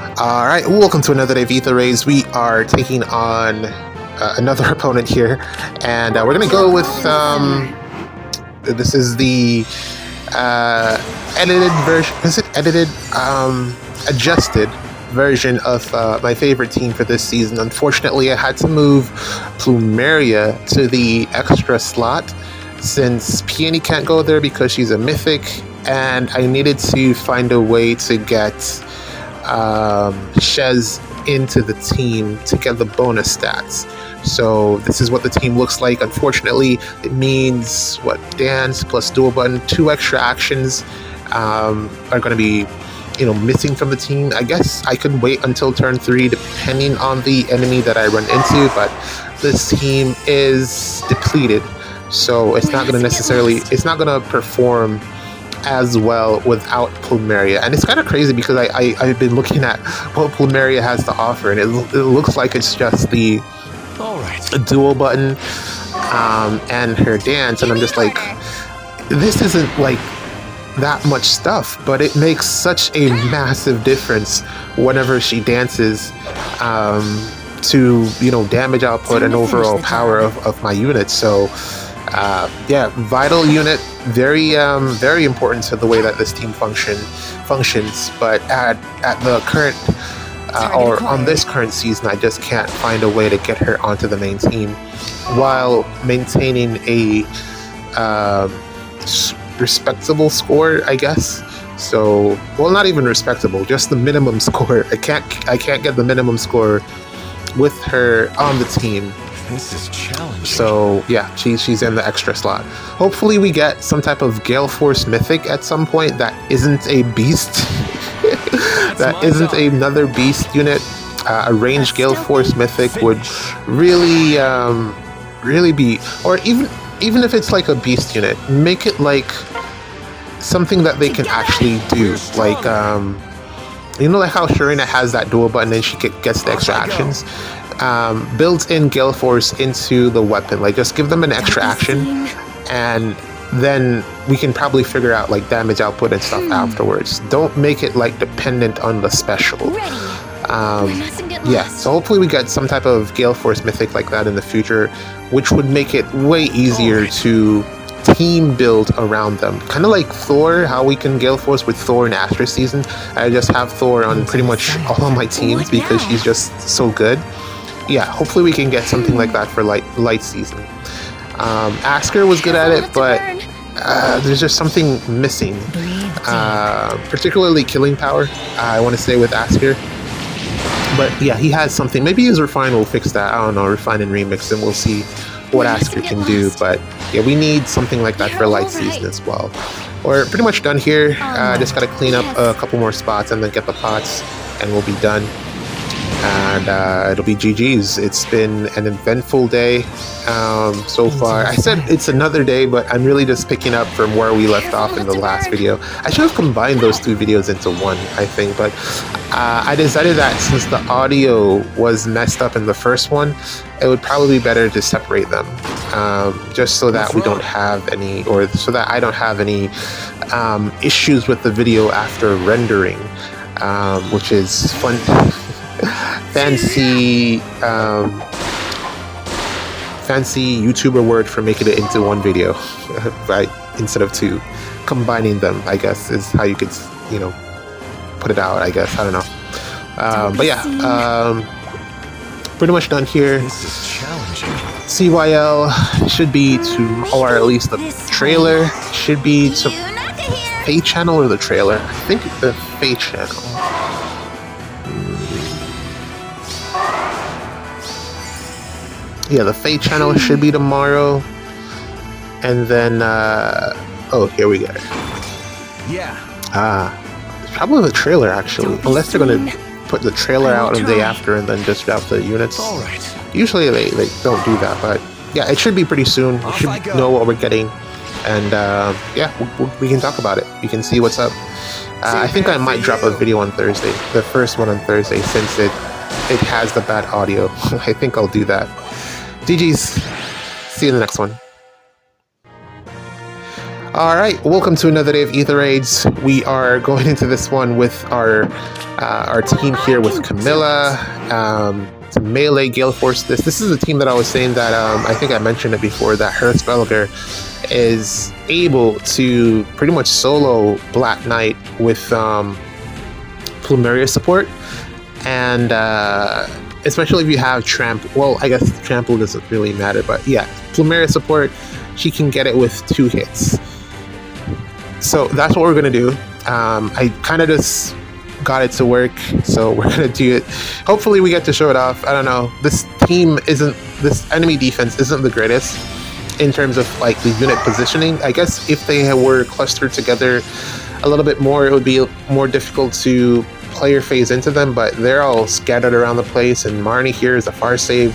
All right, welcome to another day of Ether Rays. We are taking on another opponent here, and we're gonna go with this is the edited version. Is it edited? Adjusted version of my favorite team for this season. Unfortunately, I had to move Plumeria to the extra slot since Peony can't go there because she's a Mythic, and I needed to find a way to get Shez into the team to get the bonus stats. So this is what the team looks like. Unfortunately, it means what dance plus dual button, 2 extra actions are going to be missing from the team. I guess I could wait until turn 3 depending on the enemy that I run into, but this team is depleted, so it's not going to perform as well without Plumeria. And it's kind of crazy because I've been looking at what Plumeria has to offer, and it looks like it's just the dual button and her dance, and I'm just like, this isn't like that much stuff, but it makes such a massive difference whenever she dances to damage output and overall power of my unit. So yeah, vital unit, very important to the way that this team functions. But at the current or on this current season, I just can't find a way to get her onto the main team while maintaining a respectable score, I guess. So, well, not even respectable, just the minimum score. I can't get the minimum score with her on the team. This is challenging. So yeah, she's in the extra slot. Hopefully we get some type of Gale Force Mythic at some point that isn't a beast. That isn't another beast unit. A ranged Gale Force Mythic would really be, or even if it's like a beast unit, make it like something that they can actually do. Like like how Sharina has that dual button and she gets the extra actions. Built in Gale Force into the weapon, like just give them an extra action, and then we can probably figure out like damage output and stuff afterwards. Don't make it like dependent on the special. Yeah, so hopefully we get some type of Gale Force Mythic like that in the future, which would make it way easier to team build around them. Kind of like Thor, how we can Gale Force with Thor in Astra season. I just have Thor on pretty much all of my teams because she's just so good. Yeah, hopefully we can get something like that for light season. Asker was good at it, but there's just something missing. Particularly killing power, I want to say, with Asker. But yeah, he has something. Maybe his Refine will fix that. I don't know, Refine and Remix, and we'll see what Asker can do. But yeah, we need something like that for light season as well. We're pretty much done here. Just gotta clean up a couple more spots and then get the pots, and we'll be done. And it'll be GG's. It's been an eventful day so far. I said it's another day, but I'm really just picking up from where we left off in the last video. I should have combined those 2 videos into one, I think, but I decided that since the audio was messed up in the first one, it would probably be better to separate them, just so that we don't have any, or so that I don't have any issues with the video after rendering, which is fun. Fancy YouTuber word for making it into one video, right? Instead of 2, combining them, I guess, is how you could, put it out, I guess. I don't know. But yeah, pretty much done here. This is challenging. CYL should be to, or at least the trailer should be to Fate channel, or the trailer. I think the Fate channel. Yeah, the Fate channel should be tomorrow. And then, oh, here we go. Yeah. It's probably the trailer, actually. Unless they're going to put the trailer out the day after and then just drop the units. All right. Usually they don't do that, but yeah, it should be pretty soon. We should know what we're getting. And yeah, we can talk about it. We can see what's up. I think I might drop a video on Thursday. The first one on Thursday, since it has the bad audio. I think I'll do that. GG's. See you in the next one. Alright, welcome to another day of Ether Raids. We are going into this one with our our team here with Camilla to melee Gale Force this. This is a team that I was saying that I think I mentioned it before, that her Spellger is able to pretty much solo Black Knight with Plumeria support, and especially if you have well, I guess Trample doesn't really matter, but yeah, Plumeria support, she can get it with 2 hits. So that's what we're gonna do. I kind of just got it to work, so we're gonna do it. Hopefully we get to show it off. I don't know, this enemy defense isn't the greatest in terms of like the unit positioning. I guess if they were clustered together a little bit more, it would be more difficult to player phase into them, but they're all scattered around the place, and Marnie here is a far save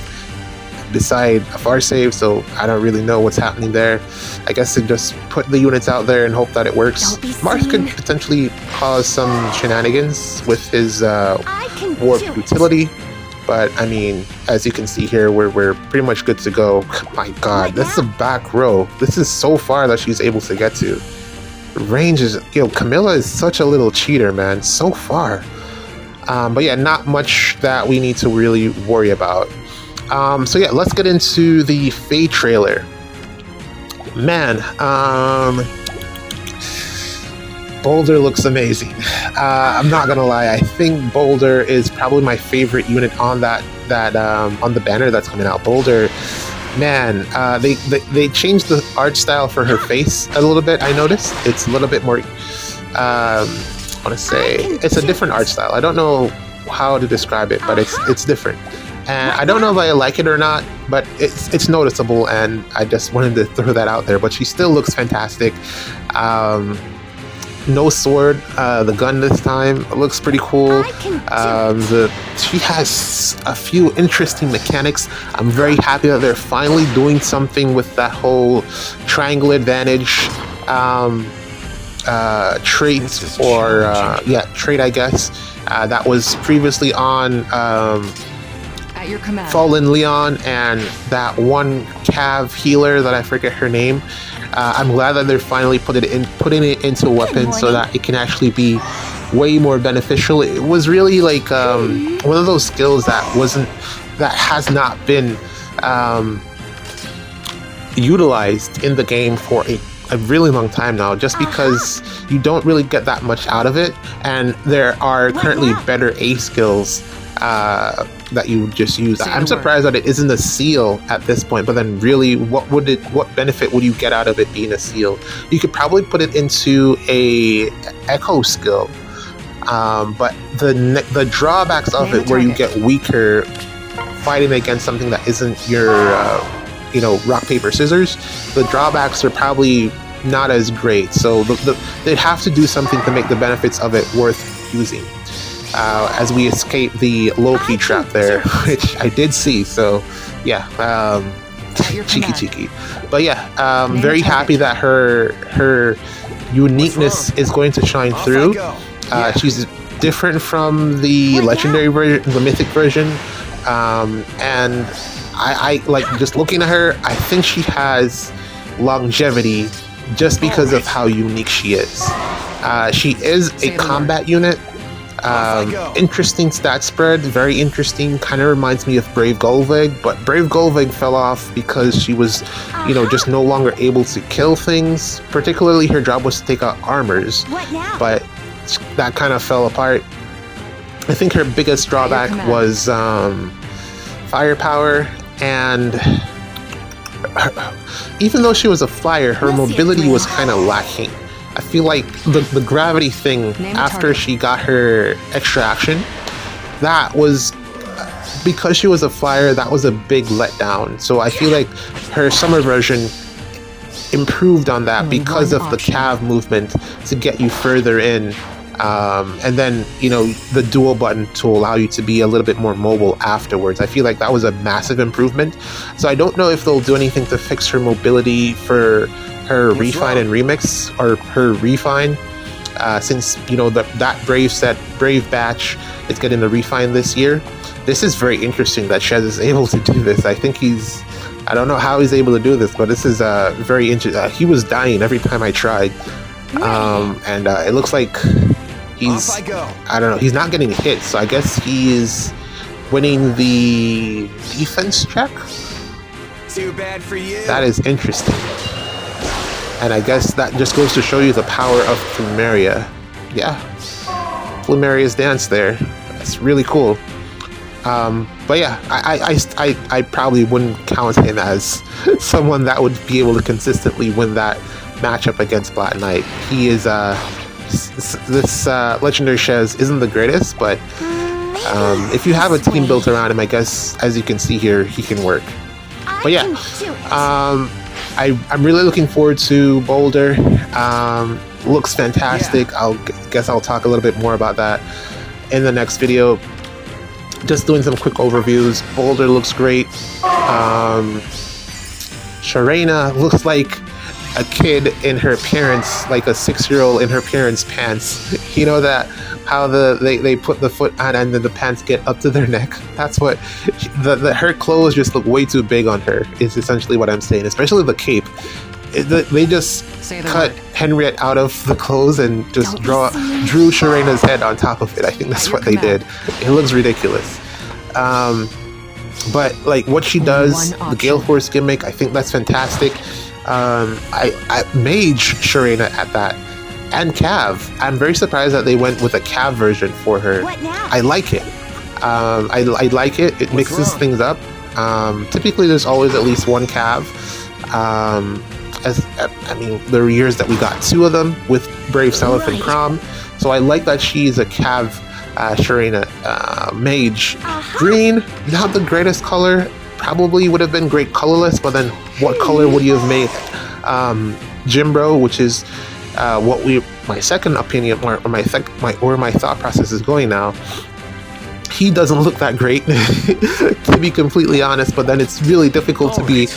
beside a far save, so I don't really know what's happening there. I guess to just put the units out there and hope that it works. Marth could potentially cause some shenanigans with his warp utility, but I mean, as you can see here, we're pretty much good to go. My god, this is a back row. This is so far that she's able to get to. Range is, Camilla is such a little cheater, man, so far. But yeah, not much that we need to really worry about. So yeah, let's get into the Fae trailer. Man, Boulder looks amazing. I'm not gonna lie, I think Boulder is probably my favorite unit on that on the banner that's coming out. Boulder, man, they changed the art style for her face a little bit. I noticed it's a little bit more. I want to say it's a different art style. I don't know how to describe it, but it's different. And I don't know if I like it or not, but it's noticeable, and I just wanted to throw that out there. But she still looks fantastic. No sword, the gun this time looks pretty cool. She has a few interesting mechanics. I'm very happy that they're finally doing something with that whole triangle advantage trait, or trait, I guess, that was previously on At your command. Fallen Leon and that one Cav healer that I forget her name. I'm glad that they're finally putting it into a weapon so that it can actually be way more beneficial. It was really like one of those skills that has not been utilized in the game for a really long time now, just because you don't really get that much out of it, and there are currently better A skills that you just use. I'm surprised that it isn't a seal at this point, but then really what benefit would you get out of it being a seal? You could probably put it into a echo skill, but the drawbacks of it, where you get weaker fighting against something that isn't your rock paper scissors, the drawbacks are probably not as great, so they'd have to do something to make the benefits of it worth using. As we escape the Loki trap there, which I did see, so yeah, cheeky. But yeah, very happy that her uniqueness is going to shine through. She's different from the legendary version, the mythic version, and I like just looking at her. I think she has longevity just because of how unique she is. She is a combat unit. Interesting stat spread, very interesting. Kind of reminds me of Brave Golvig, but Brave Golvig fell off because she was, just no longer able to kill things. Particularly, her job was to take out armors, but that kind of fell apart. I think her biggest drawback was firepower, and even though she was a flyer, her mobility was kind of lacking. I feel like the gravity thing after she got her extra action, that was, because she was a flyer, that was a big letdown. So I feel like her summer version improved on that because of the cav movement to get you further in, and then the dual button to allow you to be a little bit more mobile afterwards. I feel like that was a massive improvement. So I don't know if they'll do anything to fix her mobility for her refine and remix, or her refine, since that brave batch is getting the refine this year. This is very interesting that Shez is able to do this. I think I don't know how he's able to do this, but this is very interesting. He was dying every time I tried, and it looks like He's, Off I go. I don't know, he's not getting hit, so I guess he is winning the defense check? Too bad for you. That is interesting. And I guess that just goes to show you the power of Plumeria. Yeah, Plumeria's dance there. That's really cool. But yeah, I probably wouldn't count him as someone that would be able to consistently win that matchup against Black Knight. He is, this Legendary Shez isn't the greatest, but if you have a team built around him, I guess, as you can see here, he can work. But yeah, I'm really looking forward to Boulder. Looks fantastic. Yeah. Guess I'll talk a little bit more about that in the next video. Just doing some quick overviews. Boulder looks great. Sharena looks like a kid in her parents, like a 6-year-old in her parents' pants. You know that how they put the foot on and then the pants get up to their neck. That's what her clothes just look way too big on her. Is essentially what I'm saying. Especially the cape. They just cut Henriette out of the clothes and just drew Sharena's head on top of it. I think that's what they did. It looks ridiculous. But like what she does, the Gale Force gimmick, I think that's fantastic. I Mage Sharena at that, and Cav. I'm very surprised that they went with a Cav version for her. I like it. I like it. It mixes things up. Typically, there's always at least one Cav. I mean, there were years that we got 2 of them with Brave Seliph and Crom. So I like that she's a Cav Sharena Mage. Green, not the greatest color. Probably would have been great colorless, but then what color would you have made Jimbro, which is my second opinion, or my thought process is going now. He doesn't look that great, to be completely honest, but then it's really difficult to be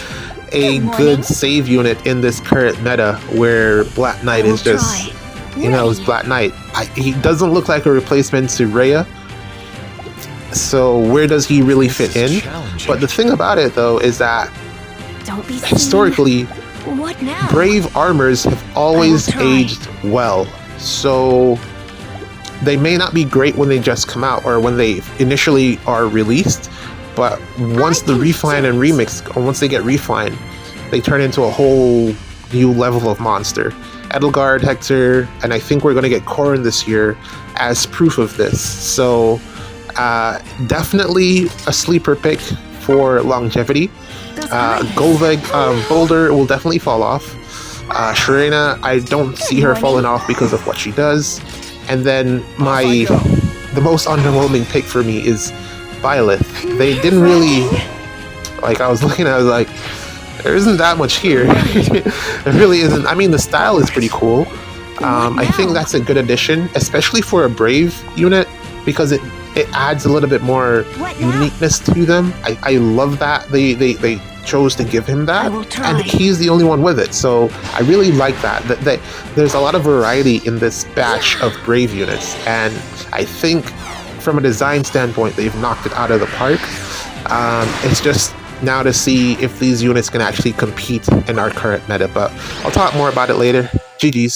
a good save unit in this current meta where Black Knight is just, it's Black Knight. He doesn't look like a replacement to Rhea. So where does he really fit in? But the thing about it though is that historically, Brave armors have always aged well. So they may not be great when they just come out or when they initially are released, but once the refine and remix, or once they get refined, they turn into a whole new level of monster. Edelgard, Hector, and I think we're going to get Corrin this year as proof of this. So definitely a sleeper pick for longevity. Boulder will definitely fall off. Sharena, I don't see her falling off because of what she does. And then the most underwhelming pick for me is Violet. They didn't really, I was looking at it, I was like, there isn't that much here. There really isn't. I mean, the style is pretty cool. I think that's a good addition, especially for a Brave unit, because it adds a little bit more uniqueness to them. I love that they chose to give him that, and he's the only one with it. So I really like that there's a lot of variety in this batch of Brave units, and I think from a design standpoint they've knocked it out of the park. It's just now to see if these units can actually compete in our current meta, but I'll talk more about it later. GG's.